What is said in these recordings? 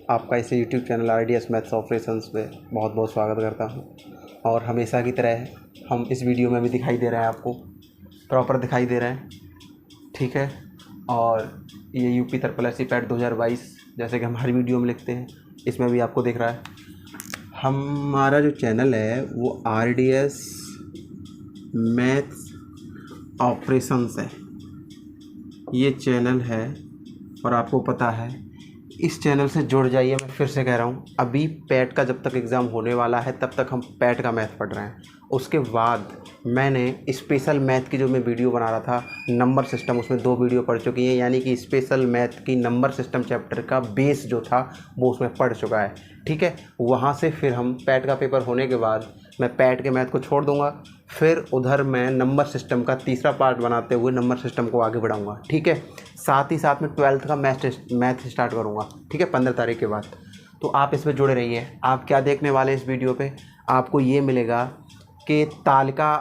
आपका इस YouTube channel RDS maths operations पे बहुत बहुत स्वागत करता हूँ। और हमेशा की तरह हम इस वीडियो में भी दिखाई दे रहे हैं, आपको प्रॉपर दिखाई दे रहे हैं, ठीक है। और ये UP triple S C PET 2022 जैसे कि हम हर वीडियो में लिखते हैं, इसमें भी आपको दिख रहा है। हमारा जो चैनल है वो RDS मैथ्स ऑपरेशंस है, ये चैनल है। और आपको पता है, इस चैनल से जुड़ जाइए। मैं फिर से कह रहा हूँ, अभी पैट का जब तक एग्ज़ाम होने वाला है तब तक हम पैट का मैथ पढ़ रहे हैं। उसके बाद मैंने स्पेशल मैथ की जो मैं वीडियो बना रहा था, नंबर सिस्टम, उसमें 2 वीडियो पढ़ चुकी हैं। यानी कि स्पेशल मैथ की नंबर सिस्टम चैप्टर का बेस जो था वो उसमें पढ़ चुका है, ठीक है। वहाँ से फिर हम पैट का पेपर होने के बाद मैं पैट के मैथ को छोड़ दूँगा, फिर उधर मैं नंबर सिस्टम का तीसरा पार्ट बनाते हुए नंबर सिस्टम को आगे बढ़ाऊँगा, ठीक है। साथ ही साथ में 12th का मैथ स्टार्ट करूँगा, ठीक है, 15 तारीख के बाद। तो आप इसमें जुड़े रहिए। आप क्या देखने वाले इस वीडियो पे, आपको ये मिलेगा कि तालिका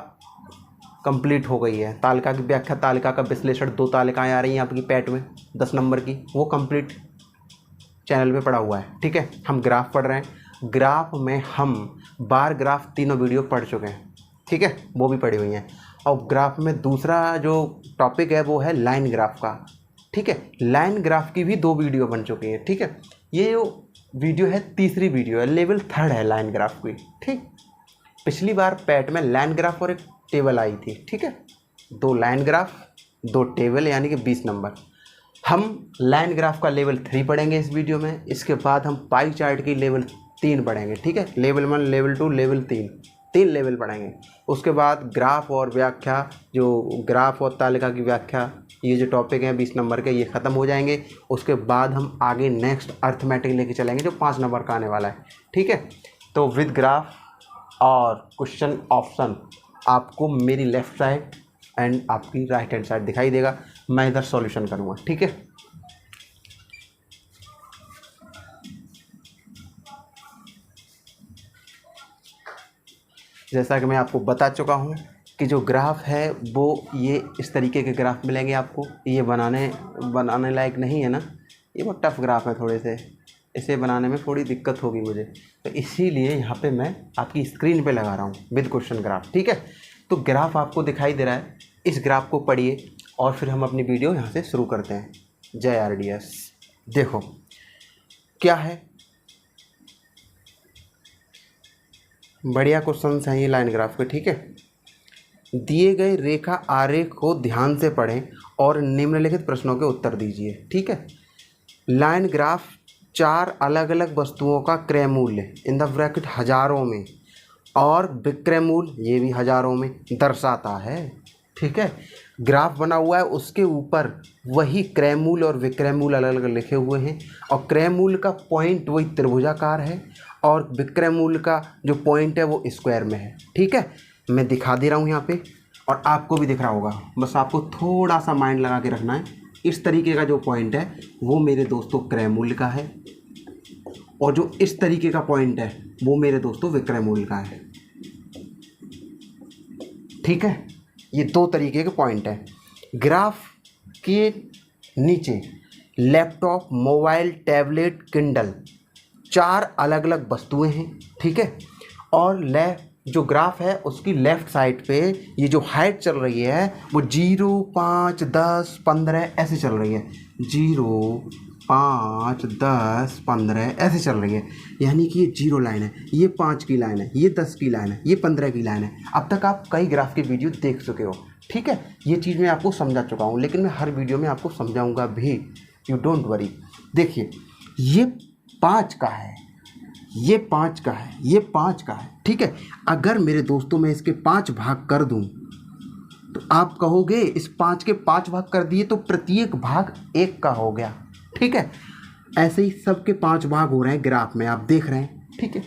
कंप्लीट हो गई है। तालिका की व्याख्या, तालिका का विश्लेषण, 2 तालिकाएँ आ रही हैं आपकी पैट में 10 नंबर की, वो कंप्लीट चैनल पे पड़ा हुआ है, ठीक है। हम ग्राफ पढ़ रहे हैं, ग्राफ में हम बार ग्राफ तीनों वीडियो पढ़ चुके हैं, ठीक है, वो भी पड़ी हुई हैं। और ग्राफ में दूसरा जो टॉपिक है वो है लाइन ग्राफ का, ठीक है। लाइन ग्राफ की भी 2 वीडियो बन चुकी हैं, ठीक है। ये जो वीडियो है तीसरी वीडियो है, लेवल 3 है लाइन ग्राफ की, ठीक। पिछली बार पैट में लाइन ग्राफ और एक टेबल आई थी, ठीक है। 2 लाइन ग्राफ 2 टेबल, यानी कि 20 नंबर। हम लाइन ग्राफ का लेवल 3 पढ़ेंगे इस वीडियो में। इसके बाद हम पाई चार्ट की लेवल 3 पढ़ेंगे, ठीक है। लेवल 1, लेवल 2, लेवल 3 लेवल पढ़ेंगे। उसके बाद ग्राफ और व्याख्या, जो ग्राफ और तालिका की व्याख्या, ये जो टॉपिक हैं 20 नंबर के, ये ख़त्म हो जाएंगे। उसके बाद हम आगे नेक्स्ट अर्थमेटिक लेके चलेंगे जो 5 नंबर का आने वाला है, ठीक है। तो विद ग्राफ और क्वेश्चन ऑप्शन आपको मेरी लेफ़्ट साइड एंड आपकी राइट हैंड साइड दिखाई देगा। मैं इधर सॉल्यूशन करूँगा, ठीक है। जैसा कि मैं आपको बता चुका हूँ कि जो ग्राफ है वो ये इस तरीके के ग्राफ मिलेंगे आपको। ये बनाने लायक नहीं है ना, ये बहुत टफ़ ग्राफ है, थोड़े से इसे बनाने में थोड़ी दिक्कत होगी मुझे, तो इसीलिए यहाँ पे मैं आपकी स्क्रीन पे लगा रहा हूँ विद क्वेश्चन ग्राफ, ठीक है। तो ग्राफ आपको दिखाई दे रहा है, इस ग्राफ को पढ़िए और फिर हम अपनी वीडियो यहाँ से शुरू करते हैं। जय RDS। देखो क्या है, बढ़िया क्वेश्चन हैं ये लाइन ग्राफ के, ठीक है। दिए गए रेखा आरेख को ध्यान से पढ़ें और निम्नलिखित प्रश्नों के उत्तर दीजिए, ठीक है। लाइन ग्राफ 4 अलग अलग वस्तुओं का क्रय मूल्य इन द ब्रैकेट हज़ारों में और विक्रय मूल्य, ये भी हज़ारों में दर्शाता है, ठीक है। ग्राफ बना हुआ है, उसके ऊपर वही क्रय मूल्य और विक्रय मूल्य अलग अलग लिखे हुए हैं। और क्रय मूल्य का पॉइंट वही त्रिभुजाकार है और विक्रय मूल्य का जो पॉइंट है वो स्क्वायर में है, ठीक है। मैं दिखा दे रहा हूँ यहाँ पे और आपको भी दिख रहा होगा, बस आपको थोड़ा सा माइंड लगा के रखना है। इस तरीके का जो पॉइंट है वो मेरे दोस्तों क्रय मूल्य का है, और जो इस तरीके का पॉइंट है वो मेरे दोस्तों विक्रय मूल्य का है, ठीक है। ये 2 तरीके के पॉइंट है। ग्राफ के नीचे लैपटॉप, मोबाइल, टैबलेट, किंडल 4 अलग अलग वस्तुएं हैं, ठीक है। और जो ग्राफ है उसकी लेफ़्ट साइड पे ये जो हाइट चल रही है वो 0, 5, 10, 15 ऐसे चल रही है। 0, 5, 10, 15 ऐसे चल रही है। यानी कि ये 0 लाइन है, ये 5 की लाइन है, ये 10 की लाइन है, ये 15 की लाइन है। अब तक आप कई ग्राफ की वीडियो देख चुके हो, ठीक है। ये चीज़ मैं आपको समझा चुका हूँ, लेकिन मैं हर वीडियो में आपको समझाऊँगा भी, यू डोंट वरी। देखिए, ये 5 का है, ये 5 का है, ये 5 का है, ठीक है। अगर मेरे दोस्तों मैं इसके 5 भाग कर दूं तो आप कहोगे इस 5 के 5 भाग कर दिए तो प्रत्येक भाग 1 का हो गया, ठीक है। ऐसे ही सबके 5 भाग हो रहे हैं ग्राफ में, आप देख रहे हैं, ठीक है।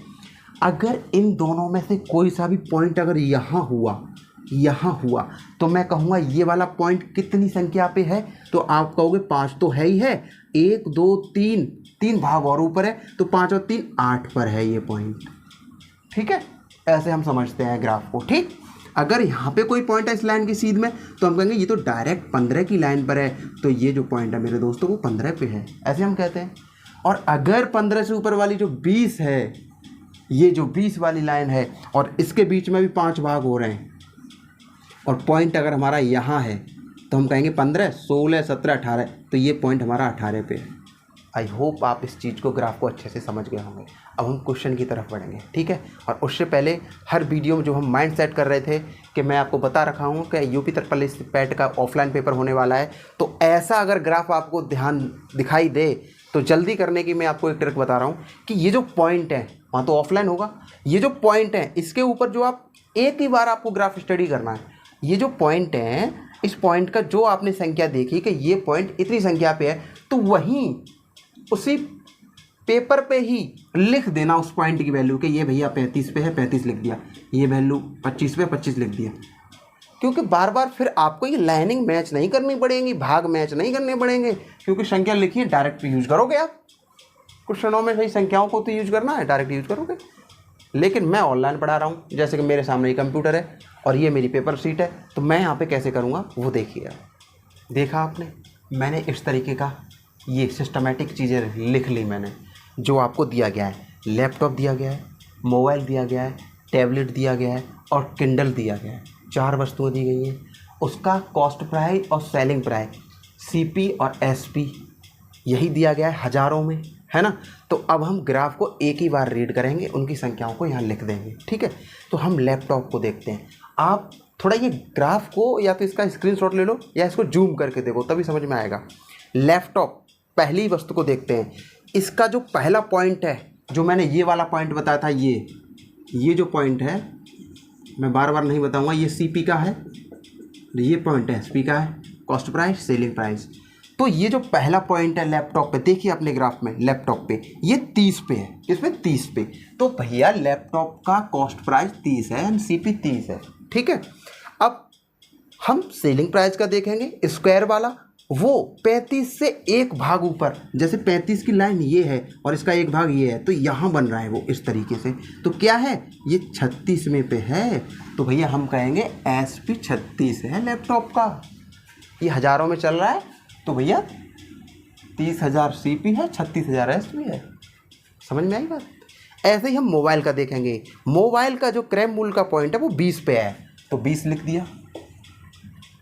अगर इन दोनों में से कोई सा भी पॉइंट अगर यहाँ हुआ तो मैं कहूँगा ये वाला पॉइंट कितनी संख्या पे है, तो आप कहोगे 5 तो है ही है, 1, 2, 3 भाग और ऊपर है, तो 5 और 3 8 पर है ये पॉइंट, ठीक है। ऐसे हम समझते हैं ग्राफ को, ठीक। अगर यहाँ पे कोई पॉइंट है इस लाइन की सीध में तो हम कहेंगे ये तो डायरेक्ट 15 की लाइन पर है, तो ये जो पॉइंट है मेरे दोस्तों वो 15 पे है, ऐसे हम कहते हैं। और अगर 15 से ऊपर वाली जो 20 है, ये जो 20 वाली लाइन है और इसके बीच में भी 5 भाग हो रहे हैं और पॉइंट अगर हमारा यहाँ है तो हम कहेंगे 15, 16, 17, 18, तो ये पॉइंट हमारा 18 पे है। आई होप आप इस चीज़ को, ग्राफ को अच्छे से समझ गए होंगे। अब हम क्वेश्चन की तरफ बढ़ेंगे, ठीक है। और उससे पहले हर वीडियो में जो हम माइंड सेट कर रहे थे कि मैं आपको बता रखा हूँ कि यूपी पुलिस पैट का ऑफलाइन पेपर होने वाला है, तो ऐसा अगर ग्राफ आपको दिखाई दे तो जल्दी करने की मैं आपको एक ट्रिक बता रहा हूँ कि ये जो पॉइंट है वहाँ तो ऑफलाइन होगा, ये जो पॉइंट है इसके ऊपर जो आप एक ही बार आपको ग्राफ स्टडी करना है। ये जो पॉइंट है, इस पॉइंट का जो आपने संख्या देखी कि ये पॉइंट इतनी संख्या पे है, तो वहीं उसी पेपर पे ही लिख देना उस पॉइंट की वैल्यू कि ये भैया 35 पे है, 35 लिख दिया, ये वैल्यू 25 पे 25 लिख दिया। क्योंकि बार बार फिर आपको ये लाइनिंग मैच नहीं करनी पड़ेगी, भाग मैच नहीं करने पड़ेंगे, क्योंकि संख्या लिखिए डायरेक्ट यूज करोगे आप। क्वेश्चनों में सही संख्याओं को तो यूज करना है, डायरेक्ट यूज करोगे। लेकिन मैं ऑनलाइन पढ़ा रहा हूँ, जैसे कि मेरे सामने ये कंप्यूटर है और ये मेरी पेपर शीट है, तो मैं यहाँ पे कैसे करूँगा वो देखिए। देखा आपने, मैंने इस तरीके का ये सिस्टमेटिक चीज़ें लिख ली मैंने। जो आपको दिया गया है, लैपटॉप दिया गया है, मोबाइल दिया गया है, टैबलेट दिया गया है और किंडल दिया गया है, 4 वस्तुएं दी गई हैं। उसका कॉस्ट प्राइस और सेलिंग प्राइस, सीपी और एसपी, यही दिया गया है हज़ारों में, है ना। तो अब हम ग्राफ को एक ही बार रीड करेंगे, उनकी संख्याओं को यहाँ लिख देंगे, ठीक है। तो हम लैपटॉप को देखते हैं। आप थोड़ा ये ग्राफ को या तो इसका स्क्रीनशॉट ले लो या इसको जूम करके देखो, तभी समझ में आएगा। लैपटॉप पहली वस्तु को देखते हैं। इसका जो पहला पॉइंट है, जो मैंने ये वाला पॉइंट बताया था, ये जो पॉइंट है, मैं बार बार नहीं बताऊंगा, ये सीपी का है, ये पॉइंट है एसपी का है, कॉस्ट प्राइस सेलिंग प्राइस। तो ये जो पहला पॉइंट है लैपटॉप पे, देखिए अपने ग्राफ में लैपटॉप पे ये 30 पे है, इसमें 30 पे। तो भैया लैपटॉप का कॉस्ट प्राइस 30 है एंड सीपी 30 है, ठीक है। अब हम सेलिंग प्राइस का देखेंगे, स्क्वायर वाला, वो 35 से एक भाग ऊपर, जैसे 35 की लाइन ये है और इसका एक भाग ये है, तो यहाँ बन रहा है वो इस तरीके से। तो क्या है, ये 36 में पे है, तो भैया हम कहेंगे एसपी 36 है लैपटॉप का। ये हज़ारों में चल रहा है, तो भैया 30,000 सीपी है, 36,000 एसपी है। समझ में आई बात। ऐसे ही हम मोबाइल का देखेंगे। मोबाइल का जो क्रय मूल्य का पॉइंट है वो 20 पे है, तो 20 लिख दिया।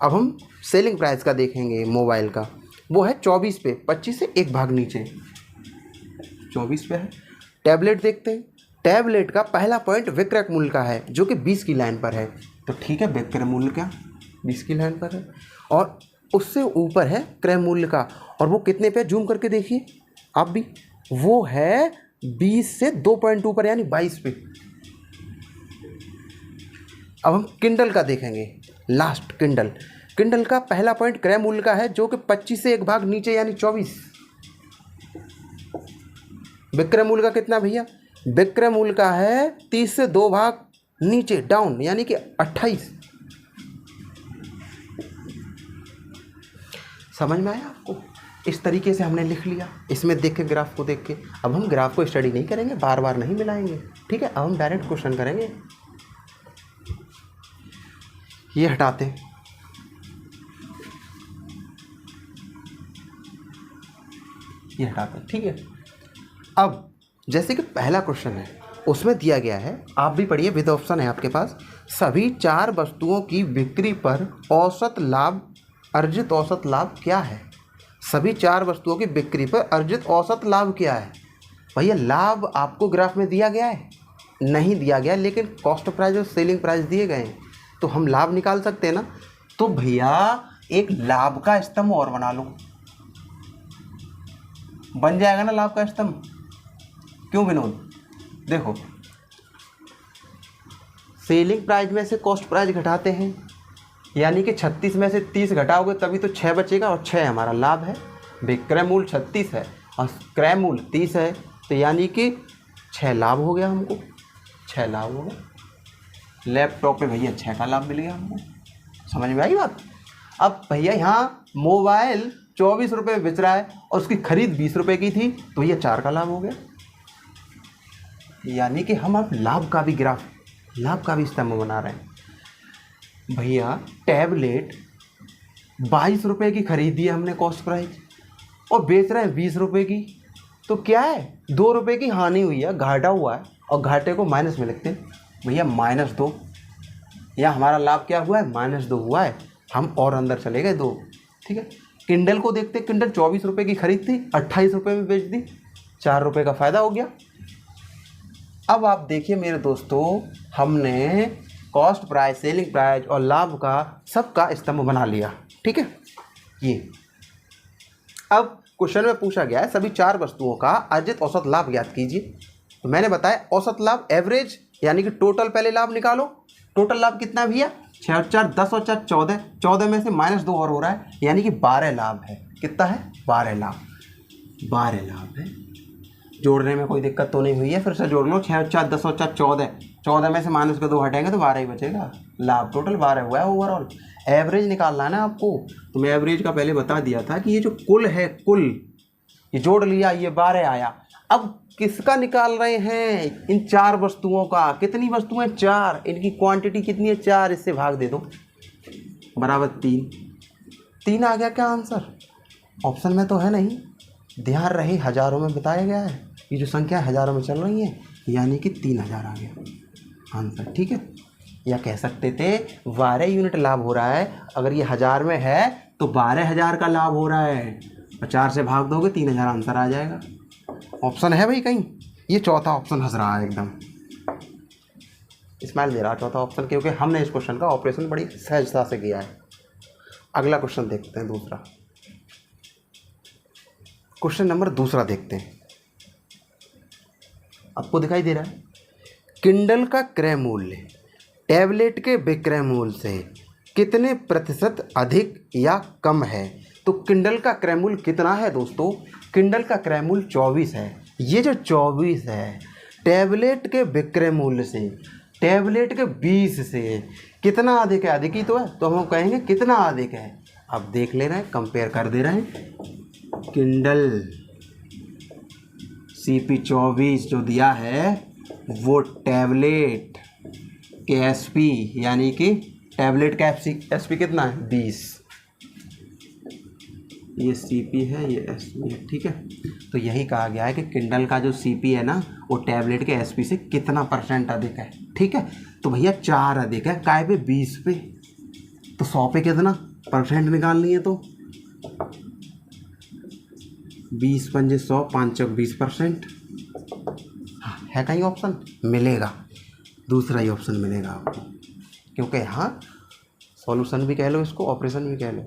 अब हम सेलिंग प्राइस का देखेंगे मोबाइल का, वो है 24 पे, 25 से एक भाग नीचे 24 पे है। टैबलेट देखते हैं। टैबलेट का पहला पॉइंट विक्रय मूल्य का है, जो कि 20 की लाइन पर है, तो ठीक है, विक्रय मूल्य क्या 20 की लाइन पर है। और उससे ऊपर है क्रय मूल्य का, और वो कितने पे, जूम करके देखिए आप भी, वो है 20 से 2 पॉइंट ऊपर, यानी 22 पे। अब हम किंडल का देखेंगे, लास्ट किंडल का पहला पॉइंट क्रय मूल्य का है, जो कि 25 से एक भाग नीचे, यानी 24। विक्रय मूल्य का कितना भैया, विक्रय मूल्य का है 30 से 2 भाग नीचे, डाउन, यानी कि 28। समझ में आया आपको। इस तरीके से हमने लिख लिया, इसमें देख के, ग्राफ को देख के। अब हम ग्राफ को स्टडी नहीं करेंगे, बार बार नहीं मिलाएंगे, ठीक है। अब हम डायरेक्ट क्वेश्चन करेंगे। ये हटाते हैं, ये हटाते हैं, ठीक है। अब जैसे कि पहला क्वेश्चन है, उसमें दिया गया है, आप भी पढ़िए, विद ऑप्शन है आपके पास। सभी 4 वस्तुओं की बिक्री पर औसत लाभ, अर्जित औसत लाभ क्या है। सभी 4 वस्तुओं की बिक्री पर अर्जित औसत लाभ क्या है। भैया लाभ आपको ग्राफ में दिया गया है, नहीं दिया गया, लेकिन कॉस्ट प्राइस और सेलिंग प्राइस दिए गए हैं, तो हम लाभ निकाल सकते हैं ना। तो भैया एक लाभ का स्तंभ और बना लो, बन जाएगा ना लाभ का स्तंभ। क्यों विनोद, देखो सेलिंग प्राइस में से कॉस्ट प्राइस घटाते हैं, यानी कि 36 में से 30 घटाओगे तभी तो 6 बचेगा, और 6 हमारा लाभ है। विक्रय मूल्य 36 है और क्रय मूल्य 30 है, तो यानी कि 6 लाभ हो गया हमको, 6 लाभ हो गया। लैपटॉप पे भैया 6 का लाभ मिल गया हमको। समझ में आई बात। अब भैया यहाँ मोबाइल 24 रुपये में बेच रहा है और उसकी खरीद 20 रुपये की थी, तो भैया 4 का लाभ हो गया। यानी कि हम अब लाभ का भी ग्राफ, लाभ का भी स्तंभ बना रहे हैं। भैया टैबलेट 22 रुपये की खरीदी है हमने कॉस्ट प्राइस, और बेच रहे हैं 20 रुपये की, तो क्या है, 2 रुपये की हानि हुई है, घाटा हुआ है, और घाटे को माइनस में लिखते हैं भैया -2, या हमारा लाभ क्या हुआ है, -2 हुआ है। हम और अंदर चले गए 2, ठीक है। किंडल को देखते, किंडल 24 रुपये की खरीद थी, 28 रुपये में बेच दी, 4 रुपये का फ़ायदा हो गया। अब आप देखिए मेरे दोस्तों, हमने कॉस्ट प्राइस, सेलिंग प्राइस और लाभ का सबका स्तंभ बना लिया, ठीक है। ये अब क्वेश्चन में पूछा गया है सभी 4 वस्तुओं का अर्जित औसत लाभ ज्ञात कीजिए। तो मैंने बताया औसत लाभ, एवरेज, यानी कि टोटल पहले लाभ निकालो। टोटल लाभ कितना भैया, 6 और 4 10 और 4 14, 14 में से -2 और हो रहा है, यानी कि 12 लाभ है। कितना है, 12 लाभ, 12 लाभ है। जोड़ने में कोई दिक्कत तो नहीं हुई है, फिर से जोड़ लो, 6 और 4 10 और 4 14, 14 में से -2 हटेंगे तो 12 ही बचेगा। लाभ टोटल 12 हुआ है ओवरऑल। एवरेज निकालना है ना आपको, तो मैं एवरेज का पहले बता दिया था कि ये जो कुल है, कुल ये जोड़ लिया, ये 12 आया। अब किसका निकाल रहे हैं, इन 4 वस्तुओं का। कितनी वस्तुएं, 4, इनकी क्वांटिटी कितनी है, 4, इससे भाग दे दो, बराबर 3 आ गया क्या आंसर। ऑप्शन में तो है नहीं, ध्यान रहे हज़ारों में बताया गया है, ये जो संख्या हज़ारों में चल रही है, यानी कि 3000 आ गया आंसर, ठीक है। या कह सकते थे 12 यूनिट लाभ हो रहा है, अगर ये 1000 में है तो 12000 का लाभ हो रहा है, और 4 से भाग दोगे 3000 आंसर आ जाएगा। ऑप्शन है भाई कहीं, ये चौथा ऑप्शन हंस रहा है एकदम, स्माइल दे रहा है चौथा ऑप्शन, क्योंकि हमने इस क्वेश्चन का ऑपरेशन बड़ी सहजता से किया है। अगला क्वेश्चन देखते हैं, दूसरा क्वेश्चन नंबर दूसरा देखते हैं। आपको दिखाई दे रहा है, किंडल का क्रय मूल्य टैबलेट के विक्रय मूल्य से कितने प्रतिशत अधिक या कम है। तो किंडल का क्रय मूल्य कितना है दोस्तों, किंडल का क्रय मूल्य 24 है। ये जो 24 है टैबलेट के विक्रय मूल्य से, टैबलेट के 20 से कितना अधिक है, अधिक ही तो है, तो हम कहेंगे कितना अधिक है। अब देख ले रहे हैं, कंपेयर कर दे रहे हैं, किंडल CP24 जो दिया है वो टैबलेट के SP, यानी कि टैबलेट का SP कितना है, 20, ये CP है, ये SP है, ठीक है। तो यही कहा गया है कि किंडल का जो CP है ना, वो टैबलेट के SP से कितना % अधिक है, ठीक है। तो भैया 4 अधिक है, काय पे, 20 पे, तो 100 पे कितना % निकालनी है, तो 20 पंजे 100, 5 चौक 20%। है कहीं ऑप्शन, मिलेगा, दूसरा ही ऑप्शन मिलेगा आपको, क्योंकि यहाँ सॉल्यूशन भी कह लो इसको, ऑपरेशन भी कह लो,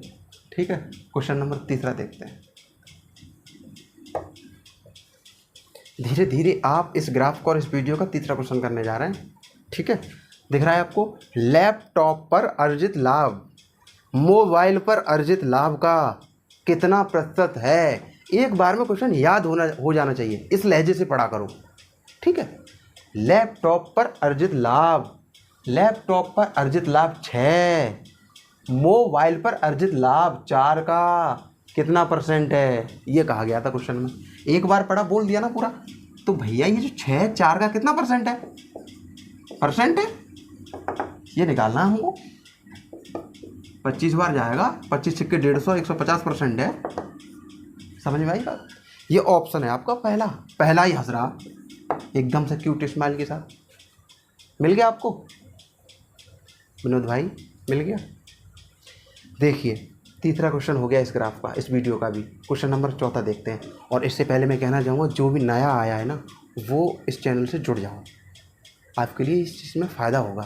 ठीक है। क्वेश्चन नंबर तीसरा देखते हैं। धीरे धीरे आप इस ग्राफ को और इस वीडियो का तीसरा क्वेश्चन करने जा रहे हैं, ठीक है। दिख रहा है आपको, लैपटॉप पर अर्जित लाभ मोबाइल पर अर्जित लाभ का कितना प्रतिशत है। एक बार में क्वेश्चन याद हो जाना चाहिए, इस लहजे से पढ़ा करो, ठीक है। लैपटॉप पर अर्जित लाभ, लैपटॉप पर अर्जित लाभ 6, मोबाइल पर अर्जित लाभ 4 का कितना % है, ये कहा गया था क्वेश्चन में। एक बार पढ़ा, बोल दिया ना पूरा। तो भैया ये जो 6 4 का कितना % है, % है, ये निकालना है हमको। 25 बार जाएगा, 25 छक्के 150, 150% है, समझ में आई बात। ये ऑप्शन है आपका पहला ही हंस रहा एकदम से क्यूट स्माइल के साथ। मिल गया आपको विनोद भाई, मिल गया। देखिए तीसरा क्वेश्चन हो गया इस ग्राफ का, इस वीडियो का भी। क्वेश्चन नंबर चौथा देखते हैं। और इससे पहले मैं कहना चाहूँगा, जो भी नया आया है ना, वो इस चैनल से जुड़ जाओ, आपके लिए इस चीज़ में फ़ायदा होगा।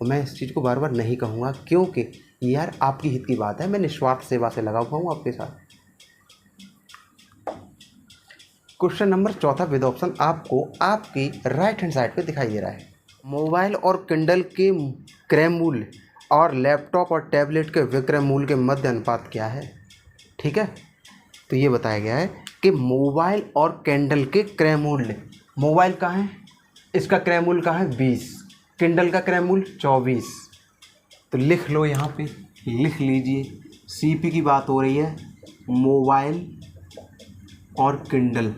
और मैं इस चीज़ को बार बार नहीं कहूँगा, क्योंकि यार आपकी हित की बात है, मैं निस्वार्थ सेवा से लगा हुआ हूँ आपके साथ। क्वेश्चन नंबर चौथा विद ऑप्शन आपको आपकी राइट हैंड साइड पे दिखाई दे रहा है। मोबाइल और किंडल के क्रय मूल्य और लैपटॉप और टैबलेट के विक्रय मूल्य के मध्य अनुपात क्या है, ठीक है। तो ये बताया गया है कि मोबाइल और किंडल के क्रय मूल्य, मोबाइल का है, इसका क्रय मूल्य का है 20, किंडल का क्रय मूल्य 24। तो लिख लो, यहाँ पे लिख लीजिए, CP की बात हो रही है, मोबाइल और किंडल।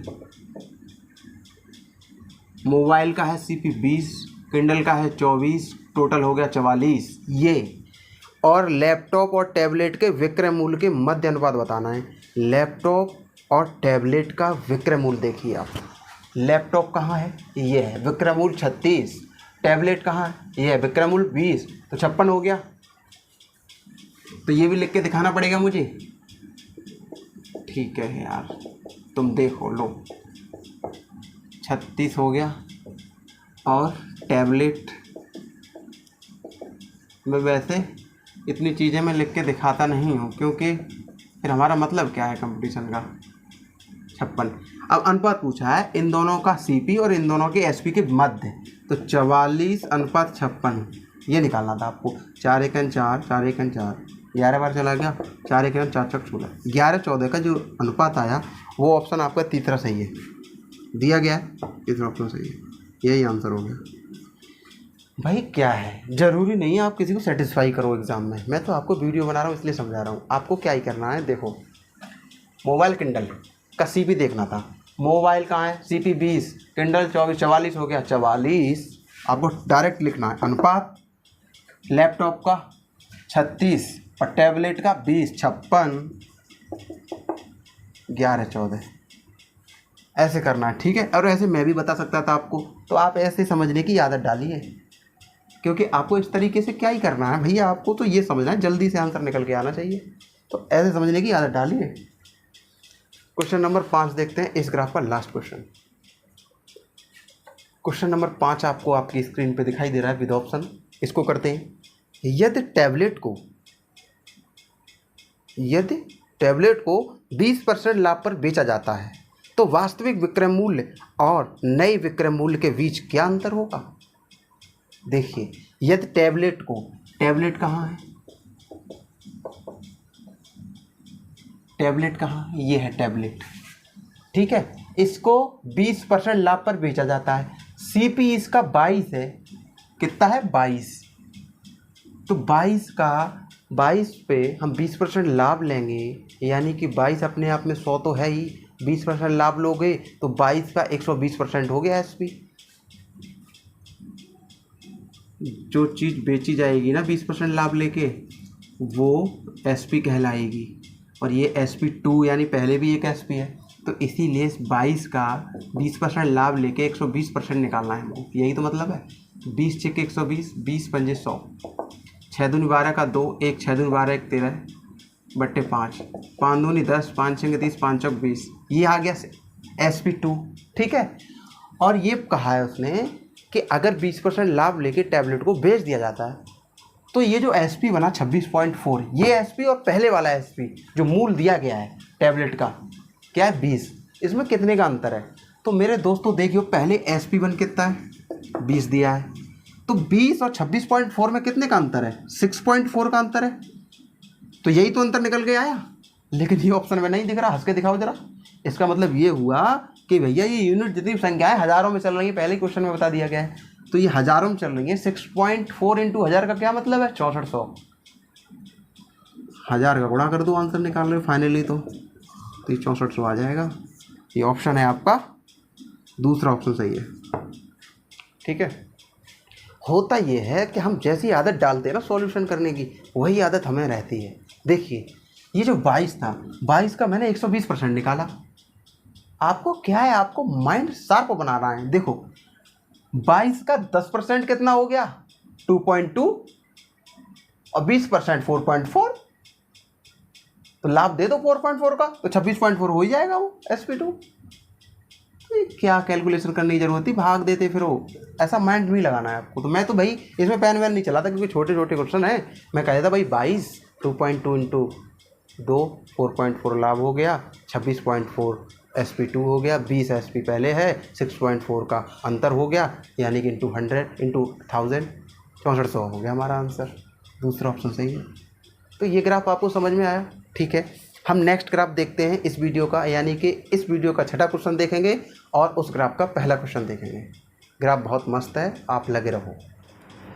मोबाइल का है CP 20, किंडल का है 24, टोटल हो गया 44 ये। और लैपटॉप और टैबलेट के विक्रय मूल्य के मध्य अनुपात बताना है। लैपटॉप और टैबलेट का विक्रयमूल्य देखिए आप। लैपटॉप कहाँ है, ये है विक्रयमूल्य 36, टैबलेट कहाँ है, ये है विक्रयमूल्य 20, तो 56 हो गया। तो ये भी लिख के दिखाना पड़ेगा मुझे। ठीक है यार, तुम देखो लो, 36 हो गया। और टैबलेट में वैसे इतनी चीज़ें मैं लिख के दिखाता नहीं हूँ, क्योंकि फिर हमारा मतलब क्या है कंपटीशन का। 56। अब अनुपात पूछा है इन दोनों का सीपी और इन दोनों के एसपी के मध्य, तो 44:56 ये निकालना था आपको। 4 एकन 4, 4 एकन 4, 11 बार चला गया, 4 एकन 4 चक 16, 11-14 का जो अनुपात आया वो ऑप्शन आपका तीसरा सही है, दिया गया है, तीसरा ऑप्शन सही है, यही आंसर हो गया। भाई क्या है, ज़रूरी नहीं है आप किसी को सेटिस्फाई करो एग्ज़ाम में, मैं तो आपको वीडियो बना रहा हूँ इसलिए समझा रहा हूँ। आपको क्या ही करना है, देखो मोबाइल किंडल का सीपी देखना था, मोबाइल कहाँ है, सीपी 20, किंडल 24, 44 हो गया, 44 आपको डायरेक्ट लिखना है। अनुपात लैपटॉप का 36 और टैबलेट का 20, 56, 11-14 ऐसे करना है, ठीक है। और ऐसे मैं भी बता सकता था आपको, तो आप ऐसे समझने की आदत डालिए, क्योंकि आपको इस तरीके से क्या ही करना है भैया, आपको तो ये समझना है जल्दी से आंसर निकल के आना चाहिए, तो ऐसे समझने की आदत डालिए। क्वेश्चन नंबर 5 देखते हैं, इस ग्राफ का लास्ट क्वेश्चन। क्वेश्चन नंबर 5 आपको आपकी स्क्रीन पे दिखाई दे रहा है विद ऑप्शन। इसको करते हैं, यदि टैबलेट को 20% लाभ पर बेचा जाता है तो वास्तविक विक्रय मूल्य और नए विक्रय मूल्य के बीच क्या अंतर होगा। देखिए यदि टैबलेट कहाँ है, टैबलेट कहाँ है, ये है टैबलेट, ठीक है। इसको 20% लाभ पर बेचा जाता है, सीपी इसका 22 है, कितना है 22, तो 22 पे हम 20% लाभ लेंगे, यानी कि 22 अपने आप में 100 तो है ही, 20% लाभ लोगे तो 22 का 120% हो गया एसपी। जो चीज़ बेची जाएगी ना 20% लाभ लेके वो एसपी कहलाएगी, और ये SP2 यानी पहले भी एक एसपी है, तो इसीलिए 22 का 20% लाभ लेके 120% निकालना है हमको, यही तो मतलब है। 20 × 120, 20 पंजे 100, 6 दूनी 12 का 2, 1 6 दूनी 12 1 13 बट्टे 5, 5 दूनी 10, 5 6 30, 5 चौक 20, ये आ गया SP2, ठीक है। और ये कहा है उसने कि अगर 20% लाभ लेके टैबलेट को बेच दिया जाता है तो ये जो SP बना 26.4, ये SP और पहले वाला SP जो मूल दिया गया है टैबलेट का क्या है 20, इसमें कितने का अंतर है। तो मेरे दोस्तों देखियो, पहले SP1 कितना है 20 दिया है, तो 20 और 26.4 में कितने का अंतर है, 6.4 का अंतर है, तो यही तो अंतर निकल के आया। लेकिन ये ऑप्शन में नहीं दिख रहा, हंस के दिखाओ जरा। इसका मतलब ये हुआ कि भैया ये यूनिट जितनी संख्याएं हज़ारों में चल रही है, पहले ही क्वेश्चन में बता दिया गया है, तो ये हज़ारों में चल रही है। 6.4 × 1000 का क्या मतलब है, 6400, 1000 का गुणा कर दो, आंसर निकाल रहे हो फाइनली, तो ये 6400 आ जाएगा। ये ऑप्शन है आपका दूसरा ऑप्शन सही है, ठीक है। होता ये है कि हम जैसी आदत डालते हैं ना सॉल्यूशन करने की, वही आदत हमें रहती है। देखिए ये जो 22 था, 22 का मैंने 120% निकाला। आपको क्या है, आपको माइंड शार्प बनाना है। देखो 22 का 10% कितना हो गया 2.2, और 20% 4.4, तो लाभ दे दो 4.4 का, तो 26.4 हो ही जाएगा वो SP2। क्या कैलकुलेशन करने की जरूरत थी, भाग देते फिर वो, ऐसा माइंड नहीं लगाना है आपको। तो मैं तो भाई इसमें पेन वैन नहीं चलाता, क्योंकि छोटे छोटे क्वेश्चन है। मैं कहता था भाई 22, 2.2 × 2, 4.4 लाभ हो गया, 26.4 SP2 हो गया, 20 SP पहले है, 6.4 का अंतर हो गया, यानी कि × 100 × 1000 6400 हो गया हमारा आंसर। दूसरा ऑप्शन सही है। तो ये ग्राफ आपको समझ में आया, ठीक है। हम नेक्स्ट ग्राफ देखते हैं इस वीडियो का, यानी कि इस वीडियो का छठा क्वेश्चन देखेंगे और उस ग्राफ का पहला क्वेश्चन देखेंगे। ग्राफ बहुत मस्त है, आप लगे रहो।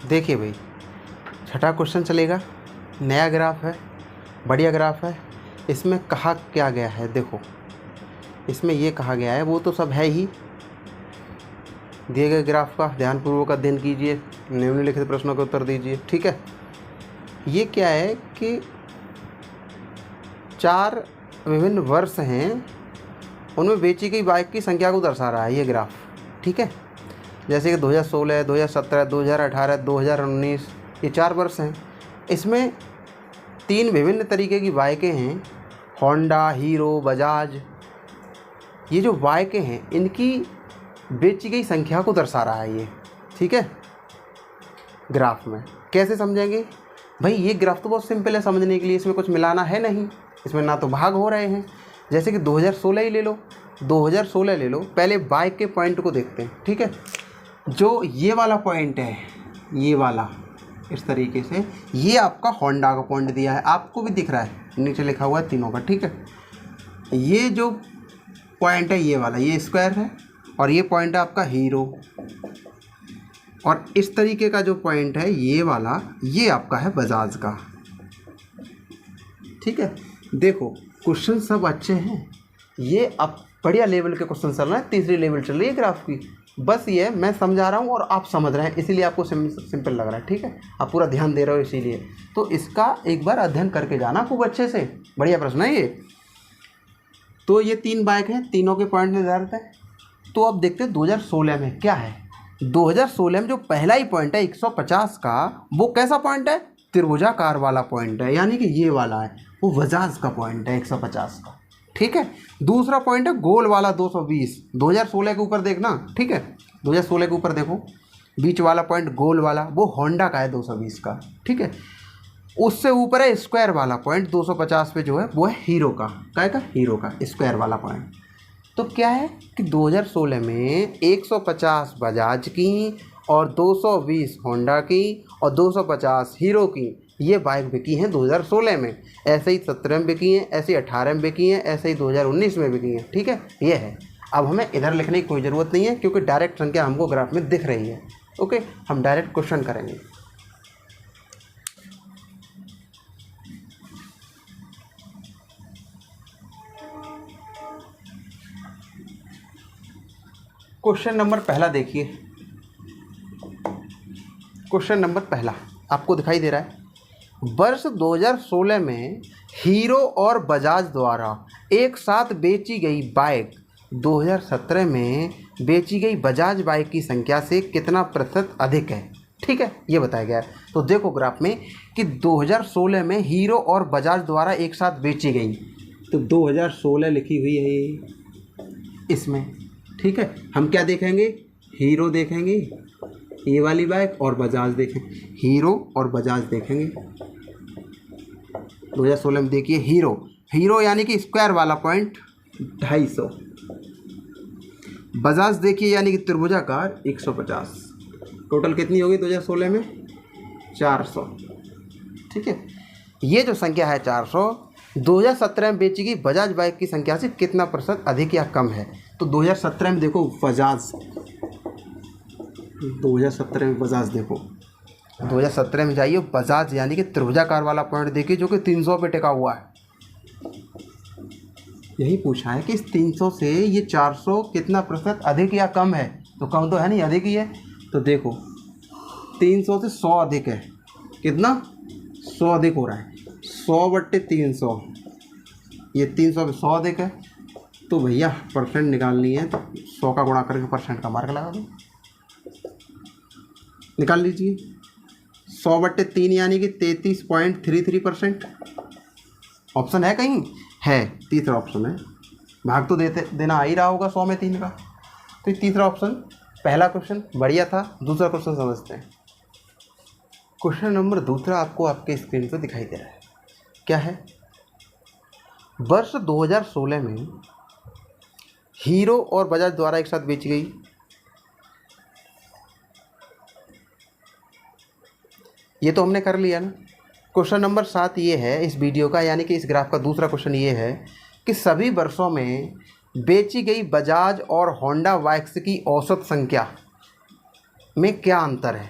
देखिए भाई छठा क्वेश्चन चलेगा, नया ग्राफ है, बढ़िया ग्राफ है। इसमें कहा क्या गया है, देखो इसमें ये कहा गया है, वो तो सब है ही, दिए गए ग्राफ का ध्यानपूर्वक अध्ययन कीजिए, निम्नलिखित प्रश्नों के उत्तर दीजिए, ठीक है। ये क्या है कि 4 विभिन्न वर्ष हैं उनमें बेची गई बाइक की संख्या को दर्शा रहा है ये ग्राफ, ठीक है। जैसे कि 2016, 2017, 2018, 2019 ये 4 वर्ष हैं। इसमें 3 विभिन्न तरीके की बाइकें हैं, होंडा, हीरो, बजाज। ये जो बाइकें हैं इनकी बेची गई संख्या को दर्शा रहा है ये, ठीक है, ग्राफ में। कैसे समझेंगे भाई? ये ग्राफ तो बहुत सिंपल है समझने के लिए, इसमें कुछ मिलाना है नहीं, इसमें ना तो भाग हो रहे हैं। जैसे कि 2016 ही ले लो, 2016 ले लो। पहले बाइक के पॉइंट को देखते हैं, ठीक है। जो ये वाला पॉइंट है, ये वाला इस तरीके से, ये आपका होंडा का पॉइंट दिया है, आपको भी दिख रहा है, नीचे लिखा हुआ है तीनों का, ठीक है। ये जो पॉइंट है ये वाला, ये स्क्वायर है, और ये पॉइंट है आपका हीरो, और इस तरीके का जो पॉइंट है ये वाला, ये आपका है बजाज का, ठीक है। देखो क्वेश्चन सब अच्छे हैं, ये अब बढ़िया लेवल के क्वेश्चन चल रहे हैं, तीसरी लेवल चल रही है ग्राफ की। बस ये मैं समझा रहा हूँ और आप समझ रहे हैं, इसीलिए आपको सिंपल लग रहा है, ठीक है। आप पूरा ध्यान दे रहे हो इसीलिए। तो इसका एक बार अध्ययन करके जाना खूब अच्छे से, बढ़िया प्रश्न है ये। तो ये 3 बाइक हैं, तीनों के पॉइंट निर्धारित हैं। तो अब देखते हैं 2016 में क्या है। 2016 में जो पहला ही पॉइंट है 150 का, वो कैसा पॉइंट है? त्रिभुजाकार वाला पॉइंट है, यानी कि ये वाला है, वो बजाज का पॉइंट है 150 का, ठीक है। दूसरा पॉइंट है गोल वाला 220, 2016 के ऊपर देखना, ठीक है। 2016 के ऊपर देखो, बीच वाला पॉइंट गोल वाला, वो होंडा का है 220 का, ठीक है। उससे ऊपर है स्क्वायर वाला पॉइंट 250 पे जो है वो है हीरो का, क्या का? हीरो का स्क्वायर वाला पॉइंट। तो क्या है कि 2016 में 150 बजाज की और 220 होंडा की और 250 हीरो की ये बाइक बिकी हैं 2016 में। ऐसे ही 17 में बिकी हैं, ऐसे ही 18 में बिकी हैं, ऐसे ही 2019 में बिकी हैं, ठीक है। ये है। अब हमें इधर लिखने की कोई ज़रूरत नहीं है क्योंकि डायरेक्ट संख्या हमको ग्राफ में दिख रही है। ओके, हम डायरेक्ट क्वेश्चन करेंगे। क्वेश्चन नंबर पहला देखिए। क्वेश्चन नंबर पहला आपको दिखाई दे रहा है, वर्ष 2016 में हीरो और बजाज द्वारा एक साथ बेची गई बाइक 2017 में बेची गई बजाज बाइक की संख्या से कितना प्रतिशत अधिक है, ठीक है, ये बताया गया है। तो देखो ग्राफ में कि 2016 में हीरो और बजाज द्वारा एक साथ बेची गई, तो 2016 लिखी हुई है ये इसमें, ठीक है। हम क्या देखेंगे? हीरो देखेंगे, ये वाली बाइक, और बजाज देखेंगे, हीरो और बजाज देखेंगे। 2016 में देखिए हीरो, हीरो यानी कि स्क्वायर वाला पॉइंट 250, बजाज देखिए यानी कि त्रिभुजाकार 150। टोटल कितनी होगी 2016 में? 400, ठीक है। ये जो संख्या है 400 2017 में बेची गई बजाज बाइक की संख्या से कितना प्रतिशत अधिक या कम है? तो 2017 में देखो बजाज, 2017 में बजाज देखो, 2017 में जाइए बजाज यानी कि त्रिभुजाकार वाला पॉइंट देखिए जो कि 300 पे टिका हुआ है। यही पूछा है कि इस 300 से ये 400 कितना प्रतिशत अधिक या कम है? तो कम तो है नहीं, अधिक ही है। तो देखो 300 से 100 अधिक है, कितना? 100 अधिक हो रहा है, 100/300, ये 300 पे 100 अधिक है। तो भैया परसेंट निकालनी है तो 100 का गुणा करके परसेंट का मार्क लगा दो, निकाल लीजिए। 100/3 यानी कि 33.33%। ऑप्शन है कहीं? है, तीसरा ऑप्शन है। भाग तो देना आ ही रहा होगा 100 में 3 का। तो तीसरा ऑप्शन, पहला क्वेश्चन बढ़िया था। दूसरा क्वेश्चन समझते हैं। क्वेश्चन नंबर दूसरा आपको आपके स्क्रीन पर दिखाई दे रहा है, क्या है? वर्ष 2016 में हीरो और बजाज द्वारा एक साथ बेची गई, ये तो हमने कर लिया ना। क्वेश्चन नंबर 7 ये है इस वीडियो का, यानी कि इस ग्राफ का दूसरा क्वेश्चन ये है कि सभी वर्षों में बेची गई बजाज और होंडा बाइक्स की औसत संख्या में क्या अंतर है?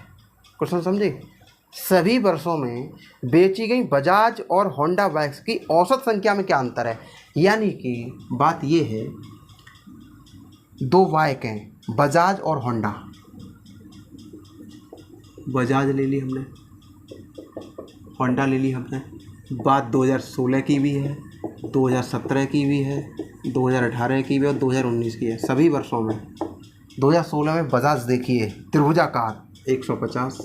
क्वेश्चन समझे? सभी वर्षों में बेची गई बजाज और होंडा बाइक्स की औसत संख्या में क्या अंतर है? यानी कि बात ये है, 2 बाइक हैं, बजाज और होंडा। बजाज ले ली हमने, होंडा ले ली हमने। बात 2016 की भी है 2017 की भी है, 2018 की भी और 2019 की है, सभी वर्षों में। 2016 में बजाज देखिए त्रिभुजाकार 150।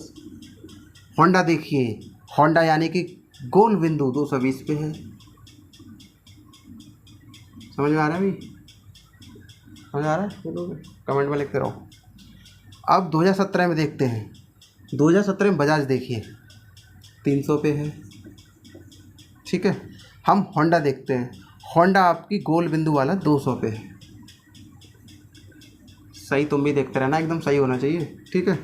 होंडा देखिए, होंडा यानी कि गोल बिंदु 220 पे है। समझ में आ रहा है भाई? समझ आ रहा है? कमेंट में लिखते रहो। अब 2017 में देखते हैं। 2017 में बजाज देखिए 300 पे है, ठीक है। हम होंडा देखते हैं, होंडा आपकी गोल बिंदु वाला 200 पे है। सही तुम भी देखते रहना, एकदम सही होना चाहिए, ठीक है।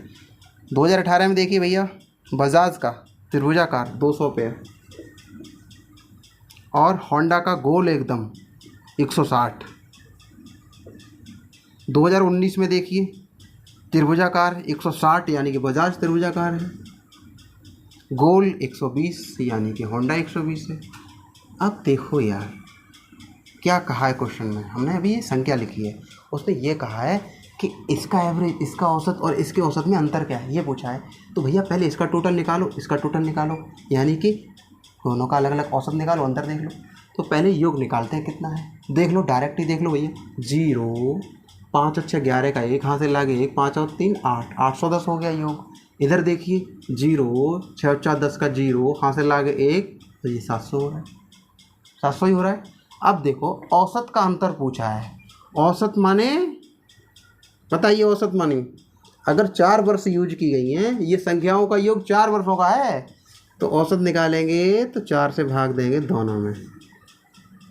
2018 में देखिए भैया बजाज का त्रिभुजाकार 200 पे है और होंडा का गोल एकदम 160। 2019 में देखिए त्रिभुजाकार 160 यानी कि बजाज त्रिभुजाकार है, गोल 120 यानी कि होंडा 120 है। अब देखो यार क्या कहा है क्वेश्चन में, हमने अभी ये संख्या लिखी है, उसने ये कहा है कि इसका एवरेज, इसका औसत और इसके औसत में अंतर क्या है, ये पूछा है। तो भैया पहले इसका टोटल निकालो, इसका टोटल निकालो, यानी कि दोनों का अलग अलग औसत निकालो, अंतर देख लो। तो पहले योग निकालते हैं कितना है, देख लो, डायरेक्ट ही देख लो भैया। 0 5 अच्छे 11 का 1 हाथ से लागे 1, 5 और 3 8, 810 हो गया योग। इधर देखिए 0 6 4 10 का 0 हाथ से लागे 1, तो ये 700 हो रहा है, 700 ही हो रहा है। अब देखो औसत का अंतर पूछा है, औसत माने बताइए, औसत माने अगर 4 वर्ष यूज की गई हैं, ये संख्याओं का योग 4 वर्षों का है, तो औसत निकालेंगे तो 4 से भाग देंगे दोनों में।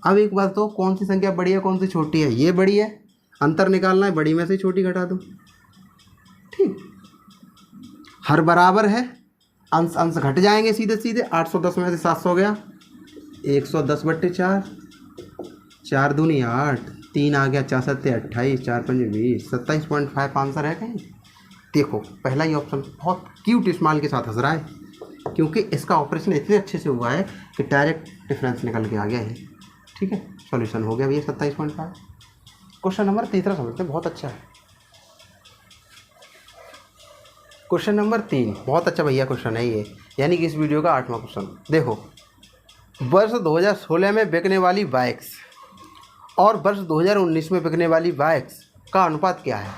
अब एक बात, तो कौन सी संख्या बड़ी है कौन सी छोटी है, ये बड़ी है, अंतर निकालना है, बड़ी में से छोटी घटा दो, ठीक। हर बराबर है, अंश अंश घट जाएंगे सीधे सीधे। 810 में से 700 गया, 110/4, 4 दूनी 8, 3 आ गया, 4 7 28, 4 5 20, 27.5 आंसर है कहीं। देखो पहला ही ऑप्शन बहुत क्यूट स्माइल के साथ हंस रहा है, क्योंकि इसका ऑपरेशन इतने अच्छे से हुआ है कि डायरेक्ट डिफरेंस निकल के आ गया है, ठीक है। सॉल्यूशन हो गया भैया 27.5। क्वेश्चन नंबर 3 समझते हैं, बहुत अच्छा है। क्वेश्चन नंबर 3 बहुत अच्छा भैया क्वेश्चन है ये, यानी कि इस वीडियो का 8वां क्वेश्चन। देखो वर्ष 2016 में बिकने वाली बाइक्स और वर्ष 2019 में बिकने वाली बाइक्स का अनुपात क्या है।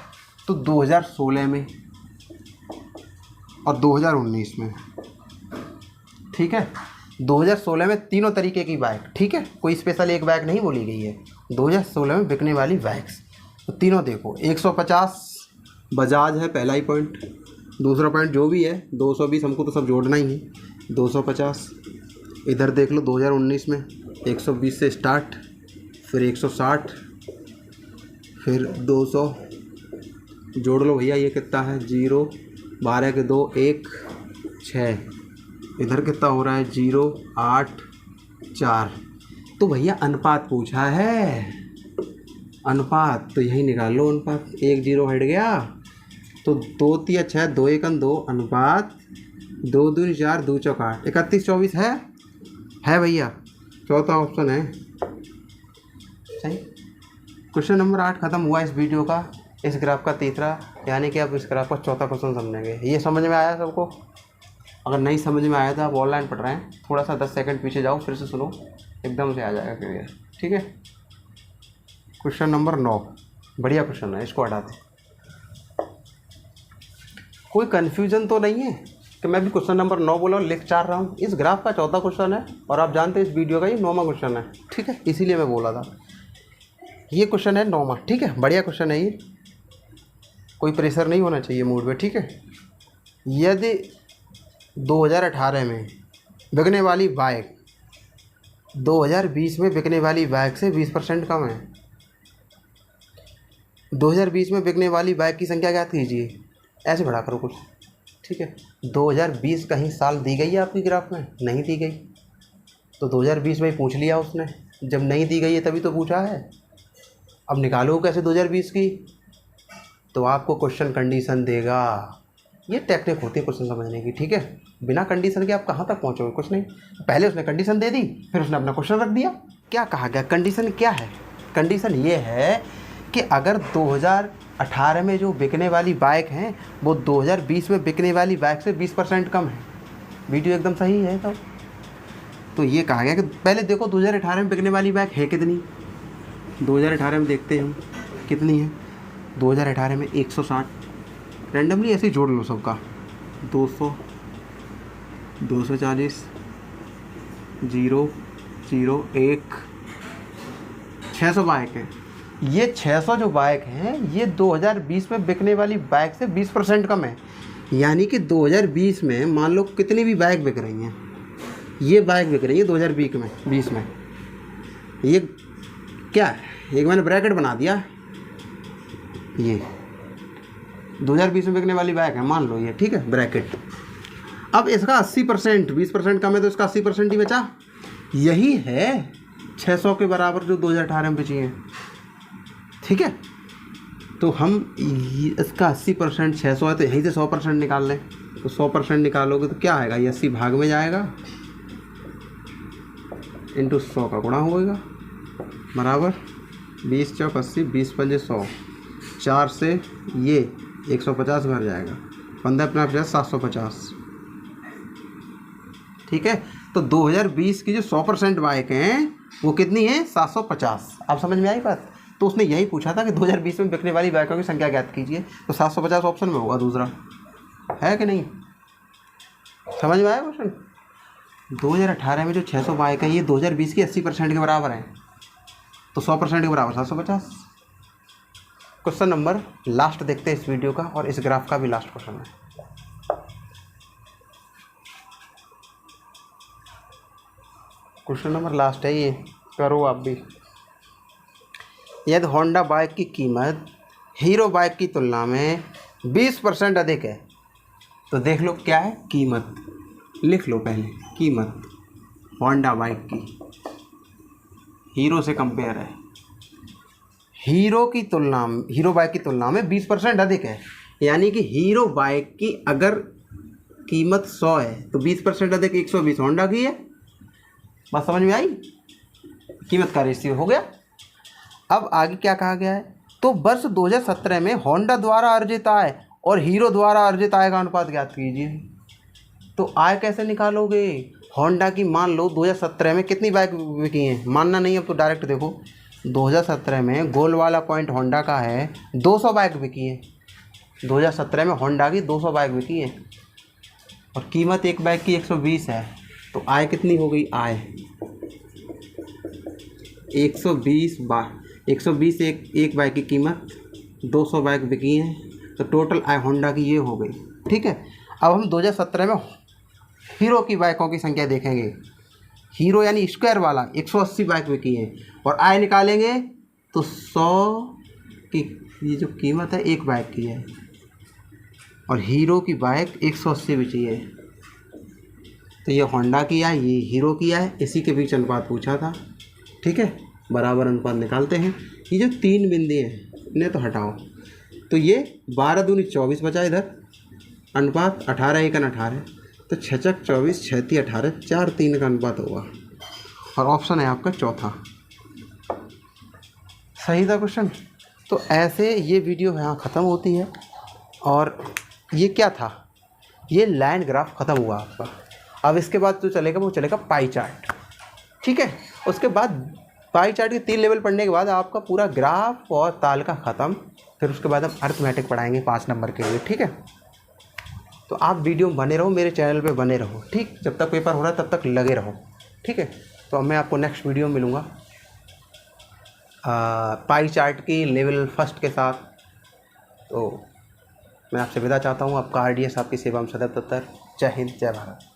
तो 2016 में और 2019 में, ठीक है। 2016 में तीनों तरीके की बाइक, ठीक है, कोई स्पेशल एक बाइक नहीं बोली गई है। 2016 में बिकने वाली बाइक्स तो तीनों देखो, 150 बजाज है पहला ही पॉइंट, दूसरा पॉइंट जो भी है 220, हमको तो सब जोड़ना ही है, 250। इधर देख लो 2019 में 120 से स्टार्ट, फिर 160, फिर 200, जोड़ लो भैया ये कितना है, 0 12 के 2 1 6, इधर कितना हो रहा है 0 8 4। तो भैया अनुपात पूछा है, अनुपात तो यही निकाल लो, अनुपात 1 0 हट गया तो 2 3 6 2 1 2 अनुपात 2 2 4 2 4 8, 31 24 है भैया, चौथा ऑप्शन है सही। क्वेश्चन नंबर 8 खत्म हुआ इस वीडियो का, इस ग्राफ का तीसरा, यानी कि अब इस ग्राफ का चौथा क्वेश्चन समझेंगे। ये समझ में आया सबको? अगर नहीं समझ में आया तो आप ऑनलाइन पढ़ रहे हैं, थोड़ा सा 10 सेकंड पीछे जाओ, फिर से सुनो, एकदम से आ जाएगा क्लियर, ठीक है। क्वेश्चन नंबर 9 बढ़िया क्वेश्चन है, इसको हटाते। कोई कन्फ्यूजन तो नहीं है कि मैं भी क्वेश्चन नंबर 9 बोला और लिख 4 रहा हूँ। इस ग्राफ का चौथा क्वेश्चन है और आप जानते हैं इस वीडियो का ये 9वां क्वेश्चन है, ठीक है, इसीलिए मैं बोला था ये क्वेश्चन है 9वां, ठीक है, बढ़िया क्वेश्चन है ये, कोई प्रेशर नहीं होना चाहिए मूड में, ठीक है। यदि 2018 में बिकने वाली बाइक 2020 में बिकने वाली बाइक से 20% कम है, 2020 में बिकने वाली बाइक की संख्या ज्ञात कीजिए, ऐसे बढ़ा करो कुछ, ठीक है। 2020 कहीं साल दी गई है आपकी ग्राफ में? नहीं दी गई, तो 2020 में ही पूछ लिया उसने, जब नहीं दी गई है तभी तो पूछा है। अब निकालो कैसे 2020 की, तो आपको क्वेश्चन कंडीशन देगा, ये टेक्निक होती है क्वेश्चन समझने की, ठीक है। बिना कंडीशन के आप कहाँ तक पहुँचोगे, कुछ नहीं। पहले उसने कंडीशन दे दी, फिर उसने अपना क्वेश्चन रख दिया। क्या कहा गया, कंडीशन क्या है? कंडीशन ये है कि अगर 2018 में जो बिकने वाली बाइक हैं वो 2020 में बिकने वाली बाइक से 20% कम है। वीडियो एकदम सही है, तो तो ये कहा गया कि पहले देखो 2018 में बिकने वाली बाइक है कितनी। 2018 में देखते हैं हम कितनी है। 2018 में 160, रैंडमली ऐसे ही जोड़ लो सबका, 200, 240, 0, 0, 1, 600 बाइक है। ये 600 जो बाइक हैं ये 2020 में बिकने वाली बाइक से 20% कम है। यानी कि 2020 में मान लो कितनी भी बाइक बिक रही हैं, ये बाइक बिक रही है 2020 में। ये क्या है, एक मैंने ब्रैकेट बना दिया, ये 2020 में बिकने वाली बाइक है मान लो ये, ठीक है, ब्रैकेट। अब इसका 80%, 20% कम है तो इसका 80% ही बचा। यही है 600 के बराबर जो 2018 में बची हैं, ठीक है। तो हम इसका 80%, 600 है तो यहीं से 100% निकाल लें। तो 100% निकालोगे तो क्या आएगा, ये 80 भाग में जाएगा इंटू 100 का गुणा होएगा बराबर 20 चौक 80, 20 पंजे 100, 4 से ये 150 भर जाएगा, 15 अपना 50, 750, ठीक है। तो 2020 की जो 100% बाइक हैं वो कितनी है, 750। आप समझ में आई बात। तो उसने यही पूछा था कि 2020 में बिकने वाली बाइकों की संख्या ज्ञात कीजिए, तो 750 ऑप्शन में होगा दूसरा, है कि नहीं, समझ में आया क्वेश्चन। 2018 में जो 600 बाइक है ये 2020 की 80% के बराबर है, तो 100% के बराबर 750। क्वेश्चन नंबर लास्ट देखते हैं इस वीडियो का, और इस ग्राफ का भी लास्ट क्वेश्चन है। क्वेश्चन नंबर लास्ट है ये, करो आप भी। यदि होंडा बाइक की कीमत हीरो बाइक की तुलना में 20% अधिक है, तो देख लो क्या है कीमत, लिख लो पहले कीमत होंडा बाइक की, हीरो से कंपेयर है, हीरो बाइक की तुलना में 20% अधिक है। यानी कि हीरो बाइक की अगर कीमत 100 है तो 20% अधिक 120 होंडा की है। बात समझ में आई, कीमत का रेशियो हो गया। अब आगे क्या कहा गया है, तो वर्ष 2017 में होंडा द्वारा अर्जित आय और हीरो द्वारा अर्जित आय का अनुपात ज्ञात कीजिए। तो आय कैसे निकालोगे, होंडा की मान लो 2017 में कितनी बाइक बिकी हैं, मानना नहीं अब तो डायरेक्ट देखो। 2017 में गोल वाला पॉइंट होंडा का है, 200 बाइक बिकी हैं। 2017 में होंडा की 200 बाइक बिकी हैं और कीमत एक बाइक की 120 है, तो आय कितनी हो गई, आय 120 एक बाइक की कीमत, 200 बाइक बिकी हैं, तो टोटल आय होंडा की ये हो गई, ठीक है। अब हम 2017 में हीरो की बाइकों की संख्या देखेंगे। हीरो यानी स्क्वायर वाला 180 बाइक बिकी हैं और आय निकालेंगे तो 100 की ये जो कीमत है एक बाइक की है और हीरो की बाइक 180 बिकी है, तो ये होंडा की आय, ये हीरो की आय, इसी के बीच अनुपात पूछा था, ठीक है। बराबर अनुपात निकालते हैं। ये जो 3 बिंदु हैं इन्हें तो हटाओ, तो ये 12 दूनी 24 बचा, इधर अनुपात 18 एकन 18, तो 6 चक 24, 6 ती 18, 4 3 का अनुपात होगा और ऑप्शन है आपका चौथा, सही था क्वेश्चन। तो ऐसे ये वीडियो यहाँ ख़त्म होती है। और ये क्या था, ये लाइन ग्राफ ख़त्म हुआ आपका। अब इसके बाद जो चलेगा वो चलेगा पाई चार्ट, ठीक है। उसके बाद पाई चार्ट के 3 लेवल पढ़ने के बाद आपका पूरा ग्राफ और ताल का ख़त्म। फिर उसके बाद हम अर्थमेटिक पढ़ाएंगे 5 नंबर के लिए, ठीक है। तो आप वीडियो में बने रहो, मेरे चैनल पे बने रहो, ठीक। जब तक पेपर हो रहा है तब तक लगे रहो, ठीक है। तो मैं आपको नेक्स्ट वीडियो में मिलूँगा पाई चार्ट की लेवल फर्स्ट के साथ। तो मैं आपसे विदा चाहता हूँ। आपका RDS आपकी सेवा में सदैव तत्पर। जय हिंद, जय भारत।